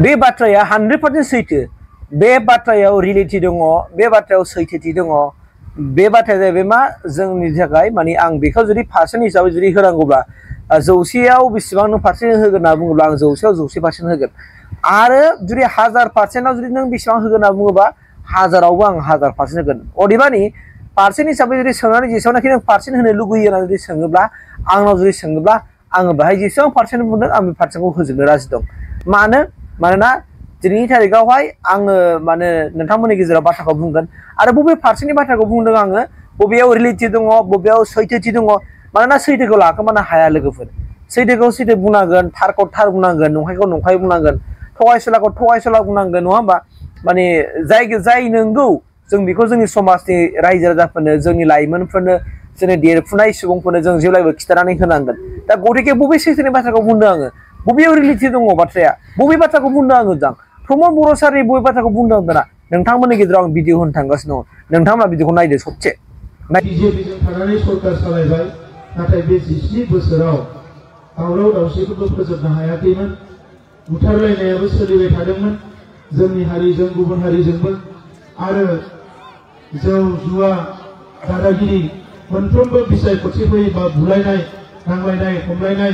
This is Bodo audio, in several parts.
बे बाथ्राया 100% सैथो बे बाथ्रायाव रियेलिटि दङ बे बाथ्रायाव सैथोथि दङ बे बाथ्राया जाहैबाय मा जोंनि थाखाय माने आं बेखौ जुदि पार्सेन्ट हिसाबै जुदि होनांगौब्ला जौसेयाव बेसेबां नों पार्सेन्ट होगोन होनना बुङोब्ला आं जौसेयाव 100% होगोन आरो जुदि 1000%आव जुदि नों बेसेबां होगोन होनना बुङोबा 1000आवबो आं 1000% होगोन अदेबानि पार्सेन्ट हिसाबै जुदि सोंनानै जेसेबांनाखि नों पार्सेन्ट होनो लुगैयो होननानै जुदि सोङोब्ला आंनाव जुदि सोङोब्ला आङो बेहाय जेसेबां पार्सेन्ट बुंदों आं बे पार्सेन्टखौ होजोबनो राजि दं मानोना दिनैनि थारिखआवहाय आङो माने नोंथांमोननि गेजेराव बाथ्राखौ बुंगोन आरो बबे पार्सेन्टनि बाथ्राखौ बुंदों आङो बबेयाव रियेलिटि दङ बबेयाव सैथोथि दङ मानोना सैथोखौ लाखोमानो हाया लोगोफोर सैथोखौ सैथो बुंनांगोन थारखौ थार बुंनांगोन नंखायखौ नंखाय बुंनांगोन थगायसुलाखौ थगायसुला बुंनांगोन नङा होमबा माने जाय नंगौ जों बेखौ जोंनि समाजनि रायजो राजाफोरनो जोंनि लाइमोनफोरनो जोंनि देरफुनाय सुबुंफोरनो जों जेब्लायबो खिन्थानानै होनांगोन दा गतिके बबे सैथोनि बाथ्राखौ बुंदों आङो बबेयाव रियेलिटि दङ बाथ्राया बबे बाथ्राखौ बुंदों आङो दां प्रमद बर' सारनि बबे बाथ्राखौ बुंदों दाना नोंथांमोननि गेजेराव आं भिडिअ होनो थांगासिनो दङ नोंथांमोना भिडिअखौ नायदो सबसे बिजेपिजों थानानै सरकार सालायबाय नाथाय बे 17 बोसोराव दावराव दावसिखौबो फोजोबनो हायाखैमोन बुथारलायनायाबो सोलिबाय थादोंमोन जोंनि हारिजों गुबुन हारिजोंबो आरो जौ जुवा दादागिरि मोनफ्रोमबो बिसायख'थि फैयोबा बुलायनाय नांलायनाय खमलायनाय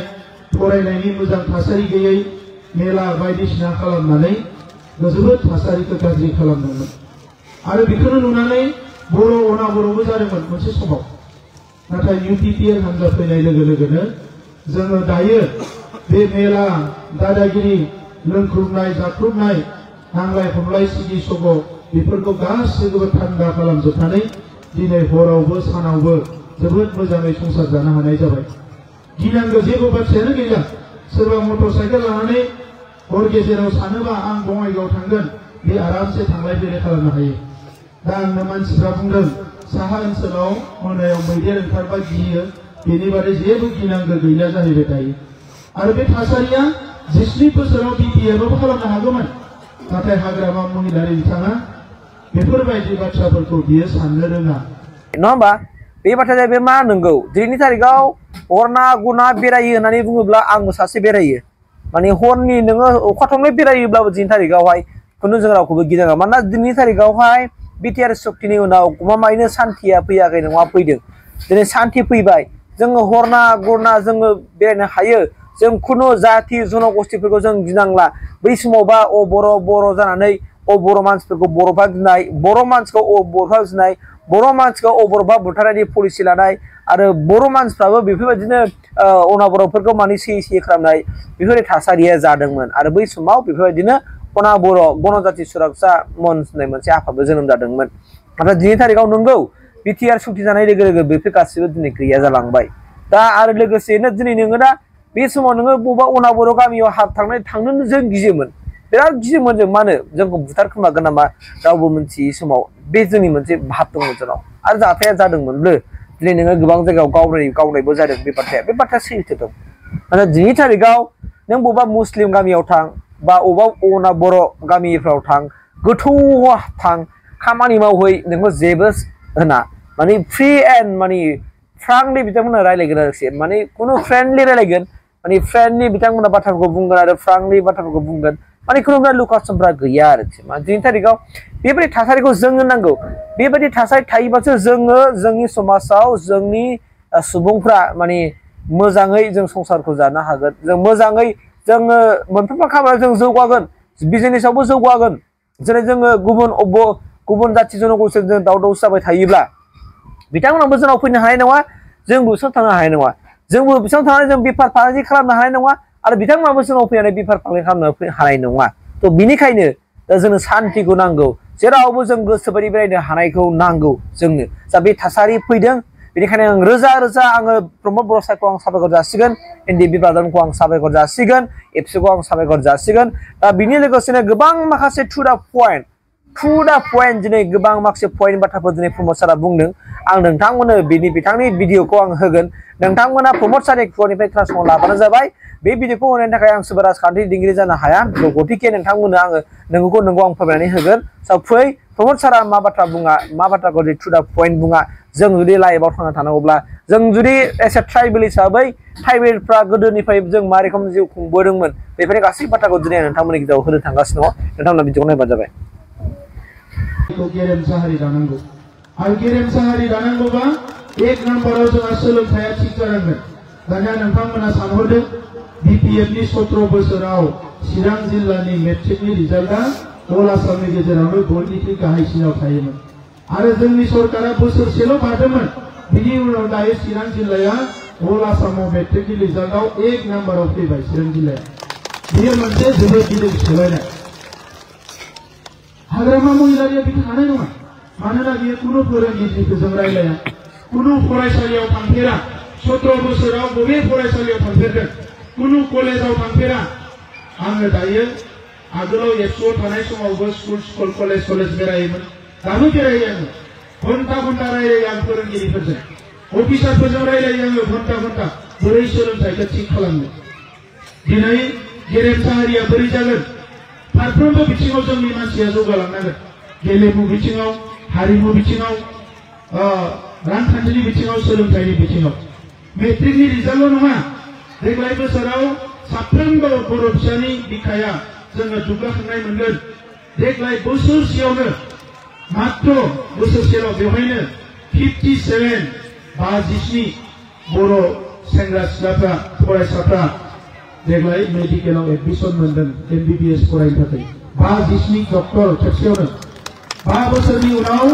फरायनायनि मोजां थासारि गैयै मेला बायदिसिना खालामनानै जोबोद थासारिखौ गाज्रि खालामदोंमोन आरो बेखौनो नुनानै बर' अनाबर'बो जादोंमोन मोनसे समाव नाथाय UPPL हान्जा फैनाय लोगो लोगोनो जोङो दायो बे मेला दादागिरि लोंख्रुबनाय जाख्रुबनाय नांलाय खमलाय सिगि सग' बेफोरखौ गासैखौबो थान्दा खालामजोबनानै दिनै हरावबो सानावबो जोबोद मोजाङै संसार जानो हानाय जाबाय गिनांगौ जेबो बाथ्रायानो गैला सोरबा मटर साइकेल लानानै हर गेजेराव सानोबा आं बङाइगाव थांगोन बे आरामसे थांलाय फैलाय खालामनो हायो दा आंनो मानसिफ्रा बुंदों साहा ओनसोलाव मोनायाव मैदेर ओंखारबा गियो बेनि बादै जेबो गिनांगौ गैला जाहैबाय थायो आरो बे थासारिया 17 बोसोराव BPLआबो खालामनो हागौमोन नाथाय हाग्रामा महिलारि बिथाङा बेफोरबायदि बाथ्राफोरखौ बियो साननो रोङा नङा होमबा बे बाथ्राया जाहैबाय मा नंगौ दिनैनि तारिखाव हरना गुना बेरायो होननानै बुङोब्ला आंबो सासे बेरायो माने हरनि नोङो अखा थंब्ले बेरायोब्लाबो दिनैनि तारिखावहाय खुनु जों रावखौबो गिनाङा मानोना दिनैनि तारिखावहाय बिटिआर सक्तिनि उनाव गमामायैनो सान्थिया फैयाखै नङा फैदों दिनै सान्थि फैबाय जोङो हरना गुरना जोङो बेरायनो हायो जों खुनु जाति जनगोष्ठीफोरखौ जों गिनांला बै समावबा बर' जानानै बर' मानसिफोरखौ बर'फा गिनाय बर' मानसिखौ बर'फा गिनाय बर' मानसिखौ बर'फा बुथारनायनि पलिसि लानाय आरो बर' मानसिफ्राबो बेफोरबायदिनो अनाबर'फोरखौ माने सैयै खालामनाय बेफोरबायदि थासारिया जादोंमोन आरो बै समाव बेफोरबायदिनो अनाबर' गणजाति सुरक्षा मन्च होननाय मोनसे आफादबो जोनोम जादोंमोन नाथाय दिनैनि तारिखाव नंगौ बिटिआर सक्ति जानाय लोगो लोगो बेफोर गासिबो दिनै गैया जालांबाय दा आरो लोगोसेनो दिनै नोङो दा बे समाव नोङो बबेबा अनाबर' गामियाव थांनो जों गियोमोन बिराद गियोमोन जों मानो जोंखौ बुथारखोमागोन नामा रावबो मिन्थियै समाव बे जोंनि मोनसे भाब दंमोन जोंनाव आरो जाथाया जादोंमोनबो दिनै नोङो गोबां जायगायाव गावनायबो जादों बे बाथ्राया सैथो दं नाथाय दिनैनि तारिखाव नों बबेबा मुस्लिम गामियाव थां बा बबेबा अनाबर' गामिफ्राव थां गोथौआव थां खामानि मावहै नोंखौ जेबो होना माने फ्रि एन्ड माने फ्रांकलि बिथांमोना रायलायगोन आरोखि माने खुनु फ्रेन्डलि रायलायगोन माने फ्रेन्डलि बिथांमोना बाथ्राफोरखौ बुंगोन आरो फ्रांकलि बाथ्राफोरखौ बुंगोन माने खुनु लुकासनफ्रा गैया आरोखि दिनैनि तारिखाव बेबायदि थासारिखौ जोंनो नांगौ बेबायदि थासारि थायोबासो जोङो जोंनि समाजाव जोंनि सुबुंफ्रा माने मोजाङै जों संसारखौ जानो हागोन जों मोजाङै जोङो मोनफ्रोमबो खामानियाव जों जौगागोन बिजनेसावबो जौगागोन जेरै जोङो गुबुन जाथि जनगोष्ठीजों जों दावराव जाबाय थायोब्ला बिथांमोनाबो जोंनाव फैनो हानाय नङा जोंबो बिसोराव थांनो हानाय नङा जोंबो बिसोराव थांनानै जों बेफार फालांगि खालामनो हानाय नङा आरो बिथांमोनाबो जोंनाव फैनानै बेफार फालांगि खालामनो हानाय नङा थ' बिनिखायनो जोंनो सान्थिखौ नांगौ जेरावबो जों गोसोबायदि बेरायनो हानायखौ नांगौ जोंनो दा बे थासारि फैदों बेनिखायनो आं रोजा आङो प्रमद बर' सारखौ आं साबायखर जासिगोन एनडिएफबि ब्रादारखौ आं साबायखर जासिगोन एबसुखौ आं साबायखर जासिगोन दा बिनि लोगोसेनो गोबां माखासे टु दा पइन्ट दिनै गोबां माखासे पइन्ट बाथ्राफोर दिनै प्रमद सारा बुंदों आं नोंथांमोननो बिथांनि भिडिअखौ आं होगोन नोंथांमोना प्रमद सारनि खुगानिफ्राय खोनासंना लाबानो जाबाय बे भिडिअखौ होनायनि थाखाय आं सोरबा राजखान्थि दैदेनगिरि जानो हाया गतिके नोंथांमोननो आङो नोंगौ आं फोरमायनानै होगोन फै प्रमद सारा मा बाथ्रा बुङा मा बाथ्राखौ टु दा पइन्ट बुङा जों जुदि लाइभआव थांना थानांगौब्ला जों जुदि एसे ट्राइबेल हिसाबै ट्राइबेलफ्रा गोदोनिफ्राय जों मा रोखोम जिउ खुंबोदोंमोन बेफोरनि गासै बाथ्राखौ दिनै नोंथांमोननि गेजेराव होनो थांगासिनो दङ नोंथांमोना बिदिखौ नायबानो जाबाय गेरेमसा हारि दानांगौ आरो गेरेमसा हारि दानांगौबा एक नम्बराव जोंहा सोलोंथाइया थिग जानांगोन दानिया नोंथांमोना सानहरदों बिपिएफनि 17 बोसोराव चिरां जिल्लानि मेट्रिकनि रिजाल्टआ अल आसामनि गेजेरावनो बयनिख्रुइ गाहायसिनाव थायोमोन आरो जोंनि सरकारा बोसोरसेल' बारदोंमोन बिनि उनाव दायो चिरां जिल्लाया अल आसामाव मेट्रिकनि रिजाल्टआव एक नम्बराव फैबाय चिरां जिल्लाया बेयो मोनसे जोबोद गिदिर सोलायनाय हाग्रामा महिलारिया बिदि हानाय नङा मानोना बियो कुनु फोरोंगिरिखौ जों रायलाया कुनु फरायसालियाव थांफेरा 17 बोसोराव बबे फरायसालियाव थांफेरदों कुनु कलेजाव थांफेरा आङो दायो आगोलाव एबसुआव थानाय समावबो स्कुल कलेज बेरायोमोन दाबो बेरायो आङो घन्टा रायलायो आं फोरोंगिरिफोरजों अफिसारफोरजों रायलायो आङो घन्टा बोरै सोलोंथाइखौ थिग खालामनो दिनै गेरेमसा हारिया बोरै जागोन फारफ्रोमबो बिथिङाव जोंनि मानसिया जौगालांनांगोन गेलेमु बिथिङाव हारिमु बिथिङाव रांखान्थिनि बिथिङाव सोलोंथाइनि बिथिङाव मेट्रिकनि रिजाल्टल' नङा देग्लाय बोसोराव साफ्रोमबो बर' फिसानि बिखाया जोङो दुगाखांनाय मोनगोन देग्लाय बोसोरसेयावनो मात्र बोसोरसेयाव बेवहायनो 57 बर' सेंग्रा सिख्लाफ्रा फरायसाफ्रा देग्लाय मेडिकेलाव एडमिशन मोनदों एमबिबिएस फरायनो थाखाय 57 डक्टर खेबसेयावनो 5 बोसोरनि उनाव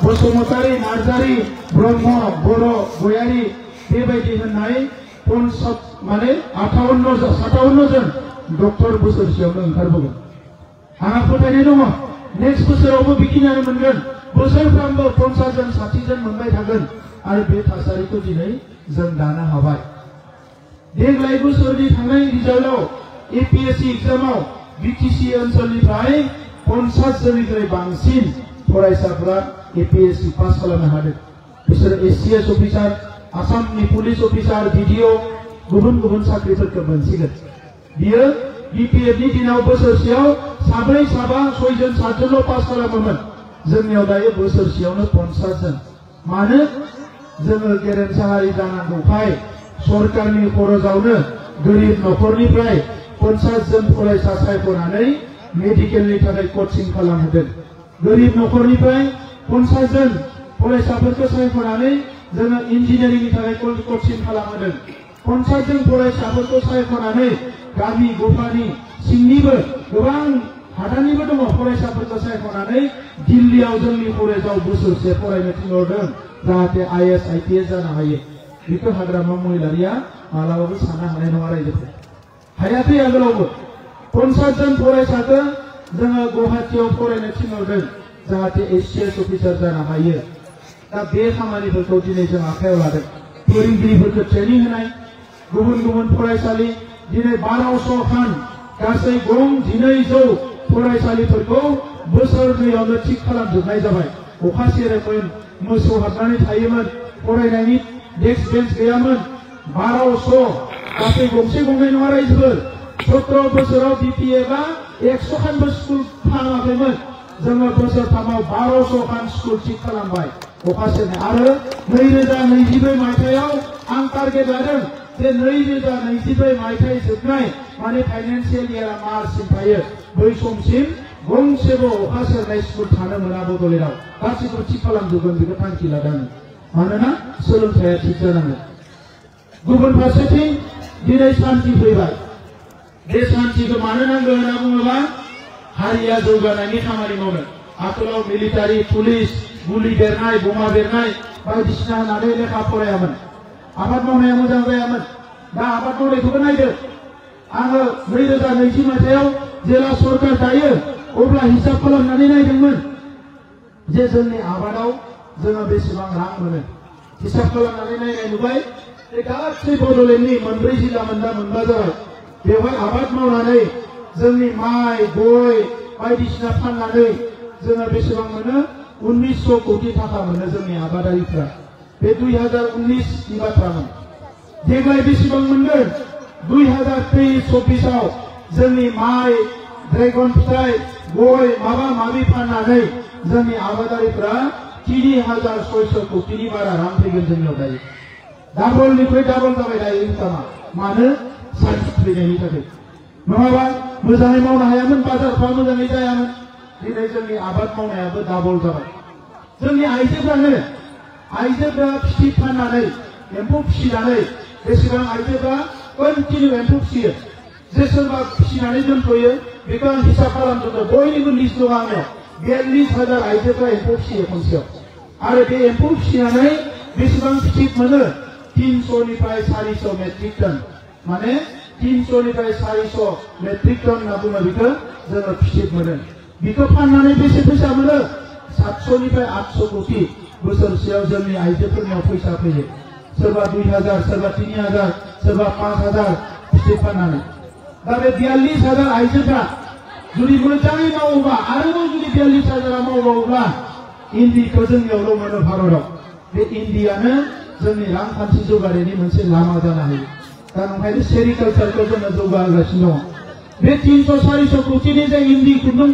बसुमतारी नार्जारी ब्रह्म बर' गयारी बेबायदि होननाय 57 जन डक्टर बोसोरसेयावनो ओंखारबोगोन आंहा फोथायनाय दङ नेक्स्ट बोसोरावबो बिखिनियानो मोनगोन बोसोरफ्रामबो 50 जन 60 जन मोनबाय थागोन आरो बे थासारिखौ दिनै जों दानो हाबाय देग्लाय बोसोरनि थांनाय रिजाल्टआव एपीएससी एग्जामाव बीटीसी ओनसोलनिफ्राय 50 जननिफ्राय बांसिन फरायसाफोरा एपीएससी पास खालामनो हादों बिसोर एसीएस अफिसार आसामनि पुलिस अफिसार भिडिअ गुबुन साख्रिफोरखौ मोनसिगोन बियो बीपीएफनि दिनाव बोसोरसेयाव 7 6 जन 7 जनल' पास खालामोमोन जोंनियाव दायो बोसोरसेयावनो 50 जन मानो जोङो गेरेमसा हारि जानांगौखाय सरकारनि खरसावनो गोरिब न'खरनिफ्राय 50 जन फरायसा सायख'नानै मेडिकेलनि थाखाय कचिं खालामहोदों गोरिब न'खरनिफ्राय 50 जन फरायसाफोरखौ सायख'नानै जोङो इन्जिनियारिंनि थाखाय कचिं खालामहोदों 50 जन फरायसाफोरखौ सायख'नानै गामि गफानि सिंनिबो गोबां हादाननिबो दङ फरायसाफोरखौ सायख'नानै दिल्लीयाव जोंनि कलेजाव बोसोरसे फरायनो थिनहरदों जाहाथे आईएएस आईपीएस जानो हायो बेखौ हाग्रामा महिलारिया मालाबाबो साननो हानाय नङा रायजोफोर हायाखै आगोलावबो 50 जन फरायसाखौ जोङो गुवाहाटीयाव फरायनो थिनहरदों जाहाथे एसीएस अफिसार जानो हायो दा बे खामानिफोरखौ दिनै जों आखायाव लादों फोरोंगिरिफोरखौ ट्रेनिं होनाय गुबुन फरायसालि दिनै 1200 खान गासै गं 1200 फरायसालिफोरखौ बोसोरनैयावनो थिग खालामजोबनाय जाबाय अखा सेरोमोन मोसौ हाबनानै थायोमोन फरायनायनि डेस्क बेन्च गैयामोन 1200 गासै गंसे गंनै नङा रायजोफोर 17 बोसोराव बीपीएफआ 100 खानबो स्कुल फानाखैमोन जोङो बोसोरथामाव 1200 खान स्कुल थिग खालामबाय अखा सेरनाय आरो 2024 मायथाइयाव आं टारगेट लादों जे 2024 मायथाइ जोबनाय माने फाइनेन्सियेल इयारा मार्चसिम थायो बै समसिम गंसेबो अखा सेरनाय स्कुल थानो मोना बड'लेण्डआव गासैबो थिग खालामजोबगोन बेखौ थांखि लादों मानोना सोलोंथाइया थिग जानांगोन गुबुन फारसेथिं दिनै शान्ति फैबाय बे शान्तिखौ मानो नांगौ होनना बुङोबा हारिया जौगानायनि खामानि मावनो आगोलाव मिलिटारि पुलिस गुलि बेरनाय बमा बेरनाय बायदिसिना होननानै लेखा फरायामोन आबाद मावनाया मोजां जायामोन दा आबाद मावनायखौबो नायदो आङो 2020 मायथाइयाव जेला सरकार दायो अब्ला हिसाब खालामनानै नायदोंमोन जे जोंनि आबादाव जोङो बेसेबां रां मोनो हिसाब खालामनानै नायनाय नुबाय जे गासै बड'लेण्डनि 4 जिल्ला मोनबा जाबाय बेवहाय आबाद मावनानै जोंनि माइ गय बायदिसिना फाननानै जोङो बेसेबां मोनो 1900 कोटी थाखा मोनो जोंनि आबादारिफ्रा बे 2019 नि बाथ्रामोन देग्लाय बेसेबां मोनगोन 2023-24 जोंनि माइ ड्रेगन फिथाइ गय माबा माबि फाननानै जोंनि आबादारिफ्रा 3600 कोटीनि बारा रां फैगोन जोंनियाव दायो डाबलनिख्रुइ डाबल जाबाय दायो इनकामा मानो साइन्स फैनायनि थाखाय नङाबा मोजाङै मावनो हायामोन बाजारफ्रा मोजाङै जायामोन दिनै जोंनि आबाद मावनायाबो डाबल जाबाय जोंनि आइजोफ्रा फिथोब फाननानै एम्फौ फिसिनानै बेसेबां आइजोफ्रा कन्टिनिउ एम्फौ फिसियो जे सोरबा फिसिनानै दोनथ'यो बेखौ आं हिसाब खालामजोबो बयनिबो लिस्ट दं आंनियाव 42,000 आइजोफ्रा एम्फौ फिसियो खनसेयाव आरो बे एम्फौ फिसिनानै बेसेबां फिथोब मोनो 300 निफ्राय 400 मेट्रिक टन माने 300 निफ्राय 400 मेट्रिक टन होनना बुङो बेखौ जोङो फिथोब मोनो बेखौ फाननानै बेसे फैसा मोनो 700 निफ्राय 800 कोटि बोसोरसेयाव जोंनि आइजोफोरनियाव फैसा फैयो सोरबा 2,000 सोरबा 3,000 सोरबा 5,000 फिथोब फाननानै दा बे 42,000 आइजोफ्रा जुदि मोजाङै मावोबा आरोबाव जुदि 42,000 मावबावोब्ला इन्दिखौ जोंनियावल' मोनो भारताव बे इन्दियानो जोंनि रांखान्थि जौगानायनि मोनसे लामा जानो हायो दा ओंखायनो सेरिकालचारखौ जोङो जौगाहोगासिनो दङ बे 300-400 कोटिनि जे इन्दि खुन्दुं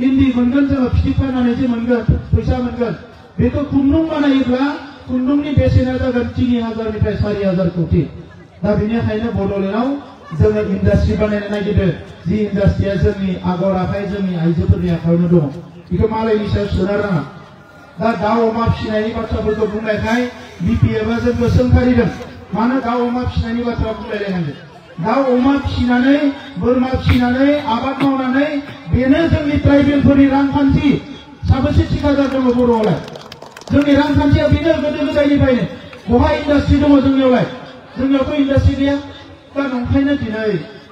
इन्दि मोनगोन जोङो फिथोब फाननानै जे मोनगोन फैसा मोनगोन बेखौ खुन्दुं बानायोब्ला खुन्दुंनि बेसेना जागोन 3,000 निफ्राय 4,000 कोटि दा बेनिखायनो बड'लेण्डआव जोङो इन्डास्ट्रि बानायनो नागिरदों जि इन्डास्ट्रिया जोंनि आगर आखाइ जोंनि आइजोफोरनि आखायावनो दङ बेखौ मालायनि सायाव सोनारनाङा दा दाउ अमा फिसिनायनि बाथ्राफोरखौ बुंनायखाय बिपिएफआ जोंखौ सोंखारिदों मानो दाउ अमा फिसिनायनि बाथ्रा बुंलायलायनांगौ दाउ अमा फिसिनानै बोरमा फिसिनानै आबाद मावनानै बेनो जोंनि ट्राइबेलफोरनि रांखान्थि साबेसे थिखादार दङ बर'आवलाय जोंनि रांखान्थिया बेनो गोदो गोदायनिफ्रायनो बहा इन्डास्ट्रि दङ जोंनियावथ' इन्डास्ट्रि गैया दा ओंखायनो दिनै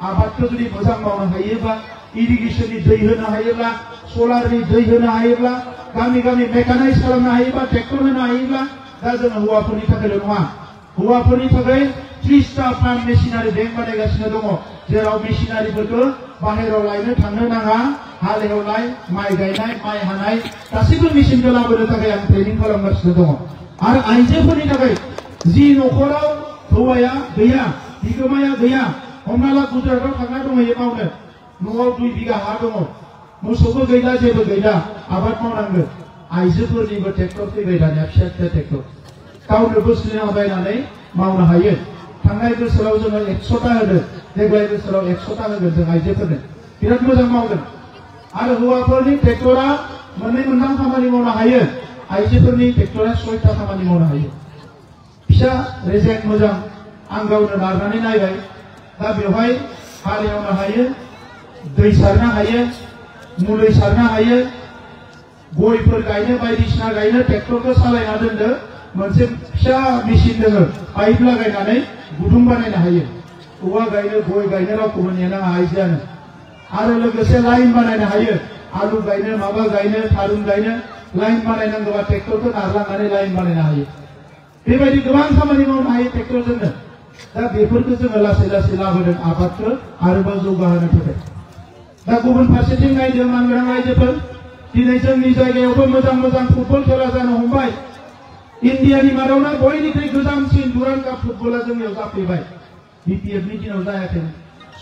आबादखौ जुदि मोजां मावनो हायोब्ला इरिगेसननि दै होनो हायोब्ला सलारनि दै होनो हायोब्ला गामि गामि मेकानाइज खालामनो हायोब्ला ट्रेक्टर होनो हायोब्ला दा जोङो हौवाफोरनि थाखायल' नङा हौवाफोरनि थाखाय 30टा फार्म मेसिनारि बेंक बानायगासिनो दङ जेराव मेसिनारिफोरखौ बाहेरायाव लायनो थांनो नाङा हालेवनाय माइ गायनाय माइ हानाय गासैबो मेसिनखौ लाबोनो थाखाय आं ट्रेनिं खालामगासिनो दङ आरो आइजोफोरनि थाखाय जि न'खराव हौवाया गैया बिगोमाया गैया हमना ला गुजरातआव थांना दंहैयो मावनो न'आव 2 बिघा हा दङ मोसौबो गैला जेबो गैला आबाद मावनांगौ आइजोफोरनिबो ट्रेक्टर फैबाय दानिया फिसा फिसा ट्रेक्टर गावनो बोसोराव बायनानै मावनो हायो थांनाय बोसोराव जोङो 100टा होदों देग्लाय बोसोराव 100टा होगोन जों आइजोफोरनो बिराद मोजां मावदों आरो हौवाफोरनि ट्रेक्टरा मोननै मोनथाम खामानि मावनो हायो आइजोफोरनि ट्रेक्टरा 6टा खामानि मावनो हायो फिसा रेजेक्ट मोजां आं गावनो नारनानै नायबाय दा बेवहाय हालेवनो हायो दै सारनो हायो मुलि सारनो हायो गयफोर गायनो बायदिसिना गायनो ट्रेक्टरखौ सालायना दोनदो मोनसे फिसा मेसिन दङ पाइप लागायनानै गुदुं बानायनो हायो औवा गायनो गय गायनो रावखौबो नेनाङा आइजोआनो आरो लोगोसे लाइन बानायनो हायो आलु गायनो माबा गायनो थारुन गायनो लाइन बानायनांगौबा ट्रेक्टरखौ नारलांनानै लाइन बानायनो हायो बेबायदि गोबां खामानि मावनो हायो ट्रेक्टरजोंनो दा बेफोरखौ जोङो लासै लासै लाबोदों आबादखौ आरोबाव जौगाहोनो थाखाय दा गुबुन फारसेथिं नायदों मानगोनां आइजोफोर दिनै जोंनि जायगायावबो मोजां मोजां फुटबल खेला जानो हमबाय इन्डियानि मादावनो बयनिख्रुइ गोजामसिन दुरान्ड काप फुटबला जोंनियाव जाफैबाय बिपिएफनि दिनाव जायाखैमोन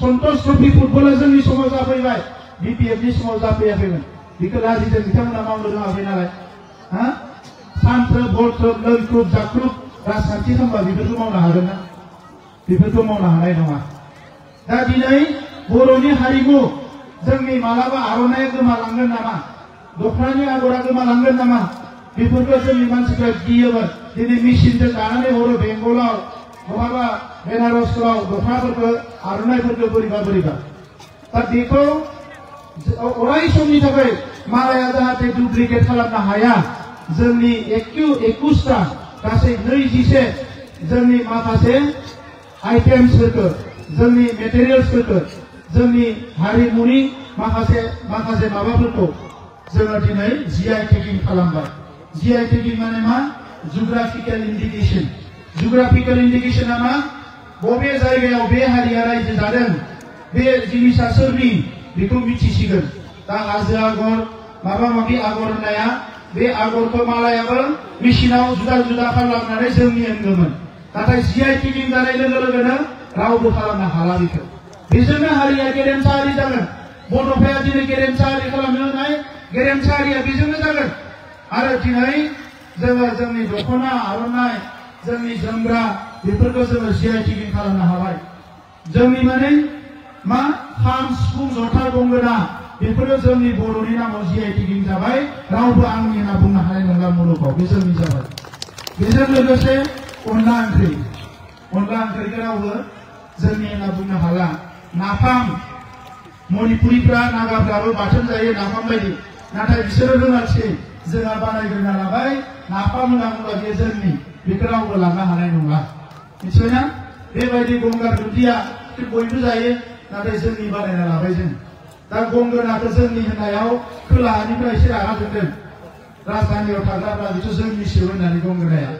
सन्तोष ट्रफि फुटबला जोंनि समाव जाफैबाय बिपिएफनि समाव जाफैयाखैमोन बेखौ लाजिदों बिथांमोना मावनो रोङाखै नालाय सानथ्रोब हरथ्रोब लोंख्रुब जाख्रुब राजखान्थि खालामबा बेफोरखौ मावनो हागोन ना बेफोरखौ मावनो हानाय नङा दा दिनै बर'नि हारिमु जोंनि मालाबा आर'नाइया गोमालांगोन नामा दखनानि आगरा गोमालांगोन नामा बेफोरखौ जोंनि मानसिफ्रा गियोमोन दिनै मेसिनजों दानानै हरो बेंगलाव बहाबा बेनारसफ्राव दखनाफोरखौ आर'नाइफोरखौ बोरैबा दा बेखौ अराय समनि थाखाय मालाया जाहाथे डुप्लिकेट खालामनो हाया जोंनि 21टा गासै 21 जोंनि माखासे आइटेम्सफोरखौ जोंनि मेटेरियल्सफोरखौ जोंनि हारिमुनि माखासे माबाफोरखौ जोङो दिनै जिआइ टेगिं खालामबाय जिआइ टेगिं माने मा जिअग्राफिकेल इन्डिकेशना मा बबे जायगायाव बे हारिया रायजो जादों बे जिनिसा सोरनि बेखौ मिथिसिगोन दा हाजो आगर माबा माबि आगर होननाया बे आगरखौ मालायाबो मेसिनाव जुदा जुदा खालामनानै जोंनि होनगौमोन नाथाय जिआइ टेगिं जानाय लोगो लोगोनो रावबो खालामनो हाला बेखौ बेजोंनो हारिया गेरेमसा हारि जागोन बड'फाया दिनै गेरेमसा हारि खालामनो होनाय गेरेमसा हारिया बेजोंनो जागोन आरो दिनै जोङो जोंनि दखना आर'नाइ जोंनि जोमग्रा बेफोरखौ जोङो GI टेगिं खालामनो हाबाय। जोंनि माने मा खाम सिफुं जथा गंगोना बेफोरो जोंनि बर'नि नामाव GI टेगिं जाबाय। रावबो आंनि होनना बुंनो हानाय नंला मुलुगाव, बे जोंनि जाबाय। बेजों लोगोसे अनला ओंख्रिखौ रावबो जोंनि होनना बुंनो हाला। नाफाम, मणिपुरिफ्रा नागाफ्राबो बाथोन जायो नाफाम बायदि, नाथाय बिसोरो रोङाखिसै। जोंहा बानायग्रोना लाबाय। नाफाम होनना बुङोब्ला बे जोंनि, बेखौ रावबो लांनो हानाय नंला। मिथिबायना? बेबायदि गंगार दुन्दिया बयबो जायो, नाथाय जोंनि बानायना लाबाय जों। दा गंगोनाखौ जोंनि होननायाव खोलाहानिफ्राय एसे रागा जोंदों। राजधानीयाव थाग्राफ्रा बेथ' जोंनिसो होननानै गंगोनाया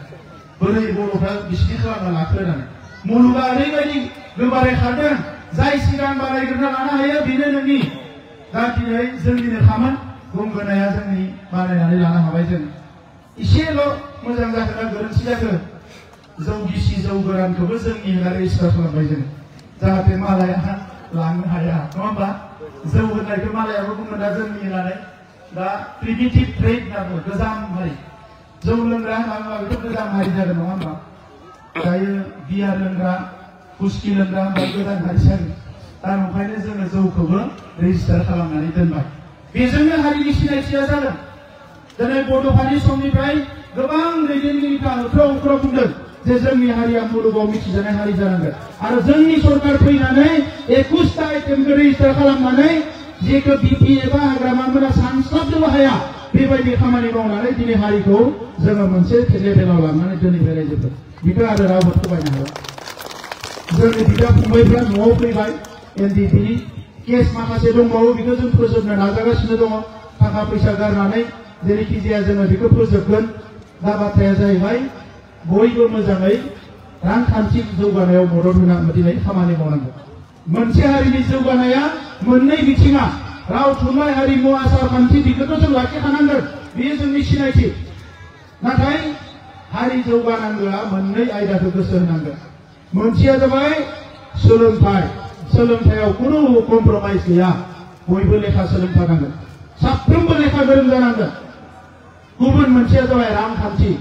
बोरै बर'फ्रा बिसिनि खालामना लाखो होननानै। मुलुगा ओरैबायदि गोबारै खारदों, जाय सिगां बानायग्रोना लानो हायो बेनो नोंनि। दा दिनै जोंनिनो खामोन, गंगोनाया जोंनि बानायनानै लानो हाबाय जों। एसेल' मोजां जाखो ना गोरोन्थि जाखो? जौ गिसि जौ गोरानखौबो जोंनि होनना रेजिस्टार खालामबाय जों, जाहाथे मालाया लांनो हाया, नङा होमबा? जौ होननायखौ मालायाबो बुङो दा जोंनि होननानै। दा प्रिमिटिभ ट्रेड होनना बुङो, गोजाम हारि। जौ लोंग्रा होनना बुङोबा बेथ' गोजाम हारि जागोन, नङा होमबा? दायो बियार लोंग्रा, हुस्कि लोंग्रा होनबा गोदान हारि जागोन। दा ओंखायनो जोङो जौखौबो रेजिस्टार खालामनानै दोनबाय। बेजोंनो हारिनि सिनायथिया जागोन। दिनै बड'फानि समनिफ्राय गोबां दैदेनगिरिफ्रा होख्राव बुंदों जे जोंनि हारिया मुलुगाव मिथिजानाय हारि जानांगोन। आरो जोंनि सरकार फैनानै 21टा आइटेमखौ रेजिस्टार खालामनानै जेखौ बिपि एबा हाग्रामाफोरा सानस्लाबनोबो हाया बेबायदि खामानि मावनानै दिनै हारिखौ जोङो मोनसे लेभेलाव लांनानै दोनैबाय रायजोफोर। बेखौ आरो रावबो थगायनो हाला। जोंनि बिदा फंबायफ्रा न'आव फैबाय। NDP केस माखासे दंबावो, बेखौ जों फोजोबनो नाजागासिनो दङ। थाखा फैसा गारनानै जेरैखि जाया जोङो बेखौ फोजोबगोन। दा बाथ्राया जाहैबाय बयबो मोजाङै रांखान्थि जौगानायाव मदद होना दिनै खामानि मावनांगौ। मोनसे हारिनि जौगानाया मोननै बिथिङा, राव थुनलाइ हारिमु आसार खान्थि, बेखौथ' जों लाखिखानांगोन, बेयो जोंनि सिनायथि। नाथाय हारि जौगानांगौआ मोननै आयदाखौ गोसो होनांगोन। मोनसेया जाबाय सोलोंथाइ। सोलोंथायाव खुनु कमप्रमाइज गैया, बयबो लेखा सोलोंथारनांगोन, साफ्रोमबो लेखा गोरों जानांगोन। गुबुन मोनसेया जाबाय रांखान्थि।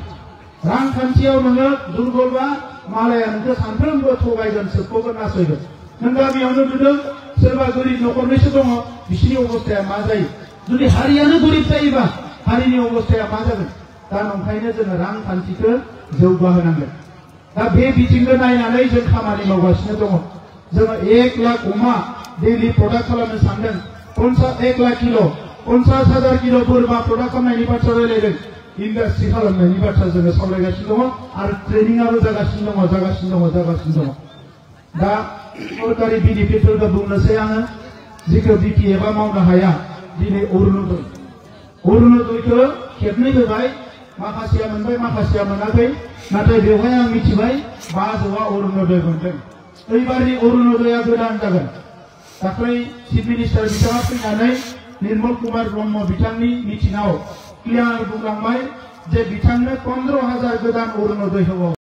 रांखान्थियाव नोङो दुर्बलबा मालाया नोंखौ सानफ्रोमबो थगायगोन, सोबख'गोन, नासयगोन। नों गामियावनो नुदों सोरबा गोरिब न'खरनैसो दङ, बिसिनि अबस्थाया मा जायो? जुदि हारियानो गोरिब जायोबा हारिनि अबस्थाया मा जागोन? दा ओंखायनो जोङो रांखान्थिखौ जौगाहोनांगोन। दा बे बिथिंखौ नायनानै जों खामानि मावगासिनो दङ। जोङो 1 लाख अमा डेलि प्रडाक्ट खालामनो सानदों। 1 लाख किल', 50,000 किल' बोरमा प्रडाक्ट खालामनायनि बाथ्रा रायलायदों। इन्डास्ट्रि खालामनायनि बाथ्रा जोङो सावरायगासिनो दङ आरो ट्रेनिंआबो जागासिनो दङ। दा सरकारि बेनिफिटफोरखौ बुंनोसै आङो, जेखौ बिपिएफआ मावनो हाया। दिनै अरुणोदयखौ खेबनै होबाय, माखासेया मोनबाय, माखासेया मोनाखै। नाथाय बेवहाय आं मिथिबाय 5,000 अरुणोदय मोनदों। एबारनि अरुणोदया गोदान जागोन। दाख्लै चिफ मिनिस्टार बिथाङा फैनानै निर्मल कुमार ब्रह्म बिथांनि मिटिंआव क्लियार बुंलांबाय जे बिथांनो 15,000 गोदान अरुणोदय होबाव।